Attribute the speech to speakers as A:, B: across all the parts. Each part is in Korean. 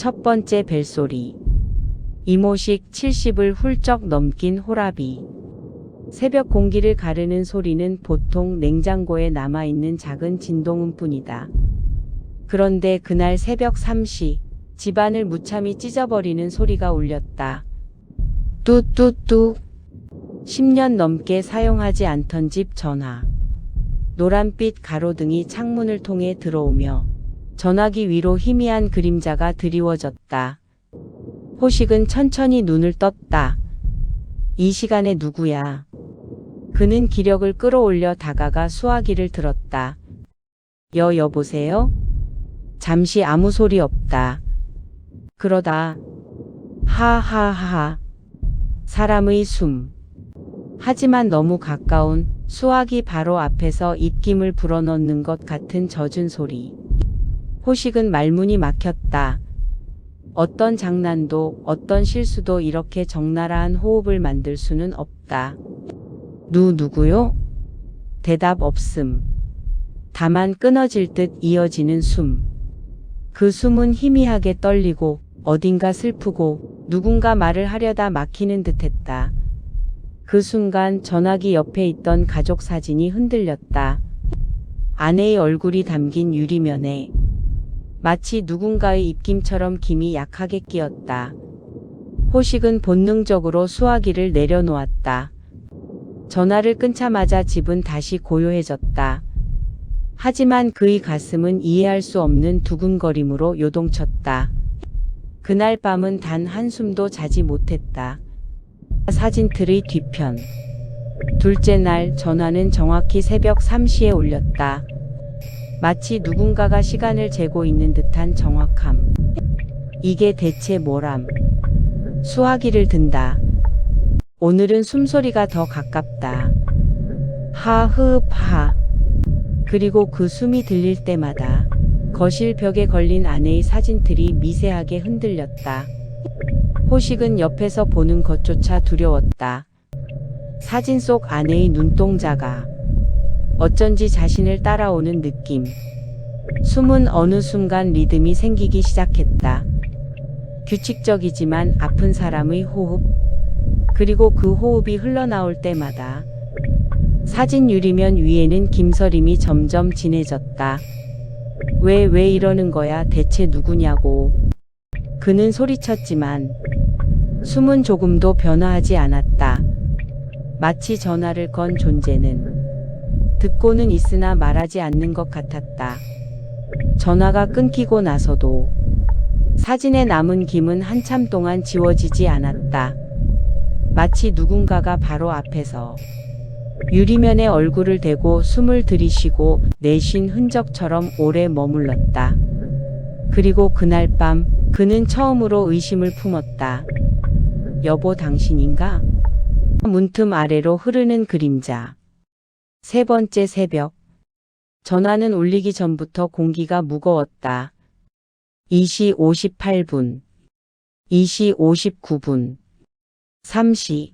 A: 첫 번째 벨소리. 이모식 70을 훌쩍 넘긴 호라비. 새벽 공기를 가르는 소리는 보통 냉장고에 남아있는 작은 진동음뿐이다. 그런데 그날 새벽 3시, 집안을 무참히 찢어버리는 소리가 울렸다. 뚜뚜뚜. 10년 넘게 사용하지 않던 집 전화. 노란빛 가로등이 창문을 통해 들어오며 전화기 위로 희미한 그림자가 드리워졌다. 호식은 천천히 눈을 떴다. 이 시간에 누구야? 그는 기력을 끌어올려 다가가 수화기를 들었다. 여보세요? 잠시 아무 소리 없다. 그러다 하하하. 사람의 숨. 하지만 너무 가까운 수화기 바로 앞에서 입김을 불어넣는 것 같은 젖은 소리. 호식은 말문이 막혔다. 어떤 장난도 어떤 실수도 이렇게 적나라한 호흡을 만들 수는 없다. 누구요? 대답 없음. 다만 끊어질 듯 이어지는 숨. 그 숨은 희미하게 떨리고 어딘가 슬프고 누군가 말을 하려다 막히는 듯했다. 그 순간 전화기 옆에 있던 가족 사진이 흔들렸다. 아내의 얼굴이 담긴 유리면에 마치 누군가의 입김처럼 김이 약하게 끼었다. 호식은 본능적으로 수화기를 내려놓았다. 전화를 끊자마자 집은 다시 고요해졌다. 하지만 그의 가슴은 이해할 수 없는 두근거림으로 요동쳤다. 그날 밤은 단 한숨도 자지 못했다. 사진틀의 뒤편. 둘째 날 전화는 정확히 새벽 3시에 울렸다. 마치 누군가가 시간을 재고 있는 듯한 정확함. 이게 대체 뭐람? 수화기를 든다. 오늘은 숨소리가 더 가깝다. 하흡하. 그리고 그 숨이 들릴 때마다 거실 벽에 걸린 아내의 사진틀이 미세하게 흔들렸다. 호식은 옆에서 보는 것조차 두려웠다. 사진 속 아내의 눈동자가 어쩐지 자신을 따라오는 느낌. 숨은 어느 순간 리듬이 생기기 시작했다. 규칙적이지만 아픈 사람의 호흡. 그리고 그 호흡이 흘러나올 때마다 사진 유리면 위에는 김서림이 점점 진해졌다. 왜 이러는 거야? 대체 누구냐고. 그는 소리쳤지만 숨은 조금도 변화하지 않았다. 마치 전화를 건 존재는 듣고는 있으나 말하지 않는 것 같았다. 전화가 끊기고 나서도 사진에 남은 김은 한참 동안 지워지지 않았다. 마치 누군가가 바로 앞에서 유리면에 얼굴을 대고 숨을 들이쉬고 내쉰 흔적처럼 오래 머물렀다. 그리고 그날 밤 그는 처음으로 의심을 품었다. 여보, 당신인가? 문틈 아래로 흐르는 그림자. 세 번째 새벽. 전화는 울리기 전부터 공기가 무거웠다. 2시 58분. 2시 59분. 3시.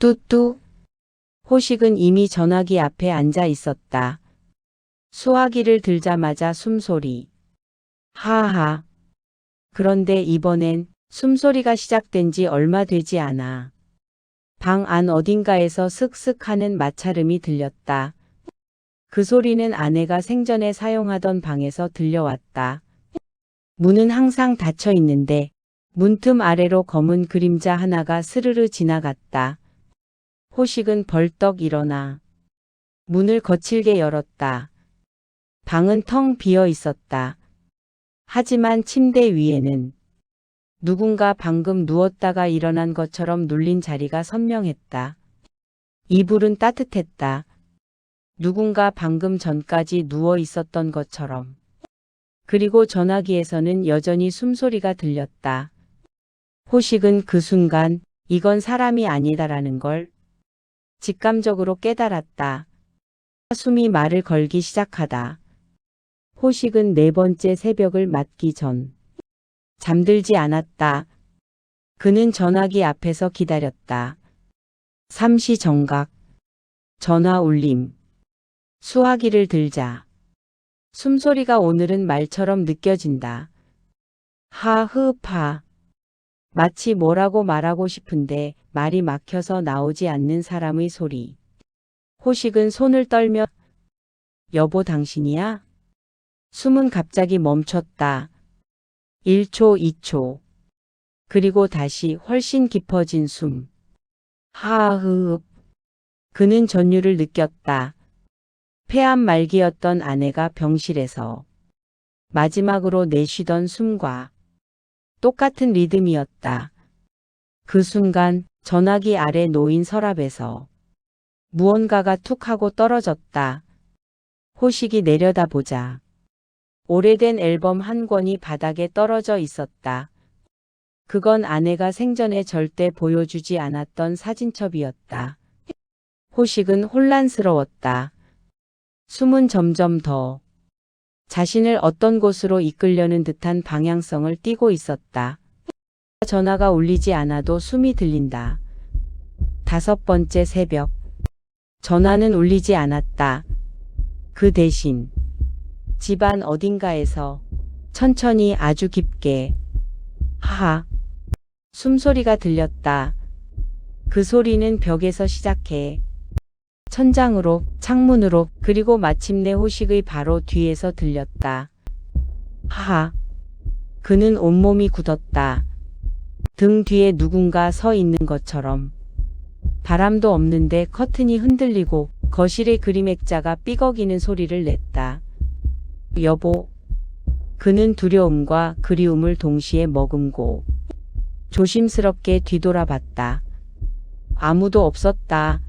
A: 뚜뚜. 호식은 이미 전화기 앞에 앉아 있었다. 수화기를 들자마자 숨소리. 하하. 그런데 이번엔 숨소리가 시작된 지 얼마 되지 않아. 방 안 어딘가에서 슥슥 하는 마찰음이 들렸다. 그 소리는 아내가 생전에 사용하던 방에서 들려왔다. 문은 항상 닫혀 있는데 문틈 아래로 검은 그림자 하나가 스르르 지나갔다. 호식은 벌떡 일어나 문을 거칠게 열었다. 방은 텅 비어 있었다. 하지만 침대 위에는 누군가 방금 누웠다가 일어난 것처럼 눌린 자리가 선명했다. 이불은 따뜻했다. 누군가 방금 전까지 누워 있었던 것처럼. 그리고 전화기에서는 여전히 숨소리가 들렸다. 호식은 그 순간 이건 사람이 아니다라는 걸 직감적으로 깨달았다. 숨이 말을 걸기 시작하다. 호식은 네 번째 새벽을 맞기 전 잠들지 않았다. 그는 전화기 앞에서 기다렸다. 3시 정각. 전화 울림. 수화기를 들자. 숨소리가 오늘은 말처럼 느껴진다. 하흡하. 마치 뭐라고 말하고 싶은데 말이 막혀서 나오지 않는 사람의 소리. 호식은 손을 떨며 여보 당신이야? 숨은 갑자기 멈췄다. 1초, 2초. 그리고 다시 훨씬 깊어진 숨. 하흡. 그는 전율을 느꼈다. 폐암 말기였던 아내가 병실에서 마지막으로 내쉬던 숨과 똑같은 리듬이었다. 그 순간 전화기 아래 놓인 서랍에서 무언가가 툭 하고 떨어졌다. 호식이 내려다보자 오래된 앨범 한 권이 바닥에 떨어져 있었다. 그건 아내가 생전에 절대 보여주지 않았던 사진첩이었다. 호식은 혼란스러웠다. 숨은 점점 더 자신을 어떤 곳으로 이끌려는 듯한 방향성을 띠고 있었다. 전화가 울리지 않아도 숨이 들린다. 5번째 새벽. 전화는 울리지 않았다. 그 대신 집안 어딘가에서 천천히 아주 깊게 하하 숨소리가 들렸다. 그 소리는 벽에서 시작해 천장으로, 창문으로, 그리고 마침내 호식의 바로 뒤에서 들렸다. 하하. 그는 온몸이 굳었다. 등 뒤에 누군가 서 있는 것처럼. 바람도 없는데 커튼이 흔들리고 거실의 그림 액자가 삐걱이는 소리를 냈다. 여보. 그는 두려움과 그리움을 동시에 머금고 조심스럽게 뒤돌아봤다. 아무도 없었다.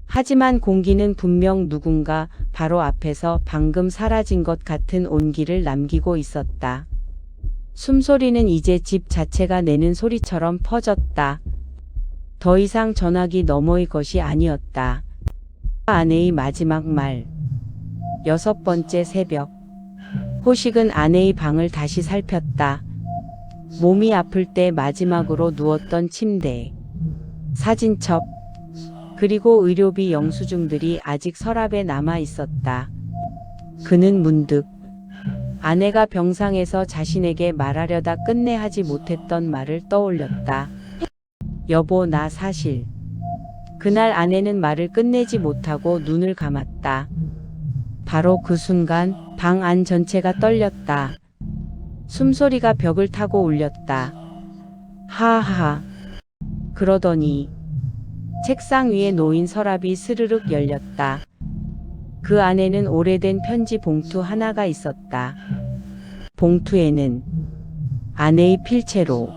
A: 하지만 공기는 분명 누군가 바로 앞에서 방금 사라진 것 같은 온기를 남기고 있었다. 숨소리는 이제 집 자체가 내는 소리처럼 퍼졌다. 더 이상 전화기 너머의 것이 아니었다. 아내의 마지막 말. 6번째 새벽. 호식은 아내의 방을 다시 살폈다. 몸이 아플 때 마지막으로 누웠던 침대, 사진첩, 그리고 의료비 영수증들이 아직 서랍에 남아 있었다. 그는 문득 아내가 병상에서 자신에게 말하려다 끝내 하지 못했던 말을 떠올렸다. 여보, 나 사실. 그날 아내는 말을 끝내지 못하고 눈을 감았다. 바로 그 순간 방 안 전체가 떨렸다. 숨소리가 벽을 타고 울렸다. 하하. 그러더니 책상 위에 놓인 서랍이 스르륵 열렸다. 그 안에는 오래된 편지 봉투 하나가 있었다. 봉투에는 아내의 필체로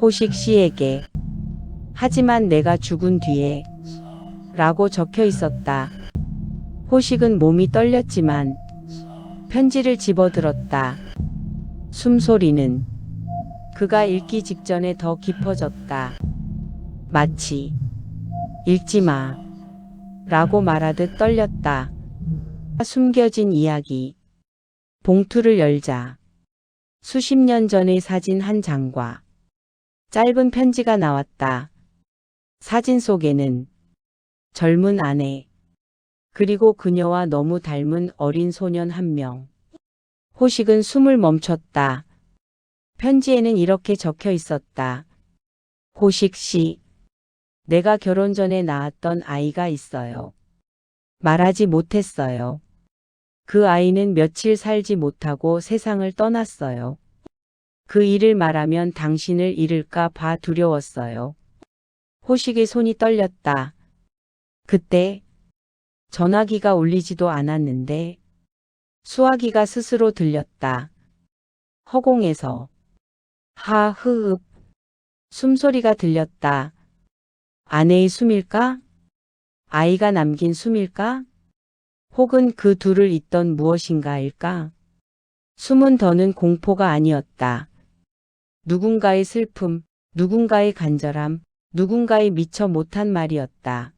A: 호식 씨에게 하지만 내가 죽은 뒤에 라고 적혀 있었다. 호식은 몸이 떨렸지만 편지를 집어들었다. 숨소리는 그가 읽기 직전에 더 깊어졌다. 마치 읽지 마 라고 말하듯 떨렸다. 숨겨진 이야기. 봉투를 열자 수십 년 전의 사진 한 장과 짧은 편지가 나왔다. 사진 속에는 젊은 아내, 그리고 그녀와 너무 닮은 어린 소년 한 명. 호식은 숨을 멈췄다. 편지에는 이렇게 적혀 있었다. 호식 씨, 내가 결혼 전에 낳았던 아이가 있어요. 말하지 못했어요. 그 아이는 며칠 살지 못하고 세상을 떠났어요. 그 일을 말하면 당신을 잃을까 봐 두려웠어요. 호식의 손이 떨렸다. 그때 전화기가 울리지도 않았는데 수화기가 스스로 들렸다. 허공에서 하흐읍 숨소리가 들렸다. 아내의 숨일까? 아이가 남긴 숨일까? 혹은 그 둘을 잇던 무엇인가일까? 숨은 더는 공포가 아니었다. 누군가의 슬픔, 누군가의 간절함, 누군가의 미처 못한 말이었다.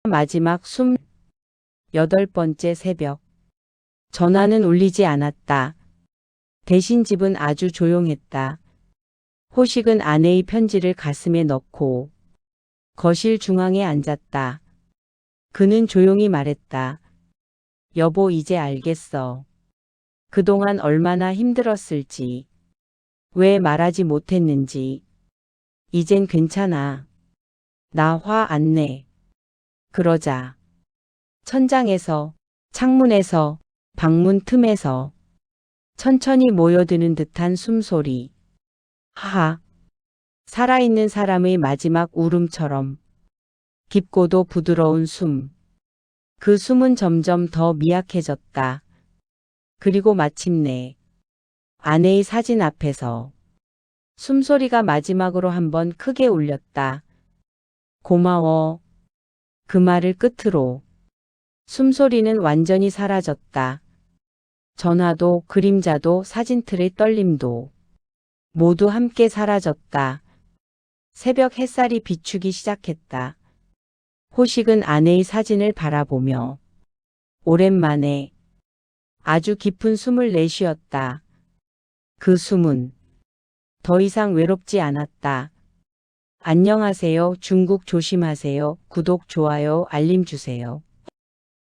A: 마지막 숨. 8번째 새벽. 전화는 울리지 않았다. 대신 집은 아주 조용했다. 호식은 아내의 편지를 가슴에 넣고 거실 중앙에 앉았다. 그는 조용히 말했다. 여보, 이제 알겠어. 그동안 얼마나 힘들었을지. 왜 말하지 못했는지. 이젠 괜찮아. 나 화 안 내. 그러자 천장에서, 창문에서, 방문 틈에서 천천히 모여드는 듯한 숨소리. 하하. 살아있는 사람의 마지막 울음처럼 깊고도 부드러운 숨. 그 숨은 점점 더 미약해졌다. 그리고 마침내 아내의 사진 앞에서 숨소리가 마지막으로 한번 크게 울렸다. 고마워. 그 말을 끝으로 숨소리는 완전히 사라졌다. 전화도 그림자도 사진틀의 떨림도 모두 함께 사라졌다. 새벽 햇살이 비추기 시작했다. 호식은 아내의 사진을 바라보며 오랜만에 아주 깊은 숨을 내쉬었다. 그 숨은 더 이상 외롭지 않았다. 안녕하세요. 중국 조심하세요. 구독, 좋아요, 알림 주세요.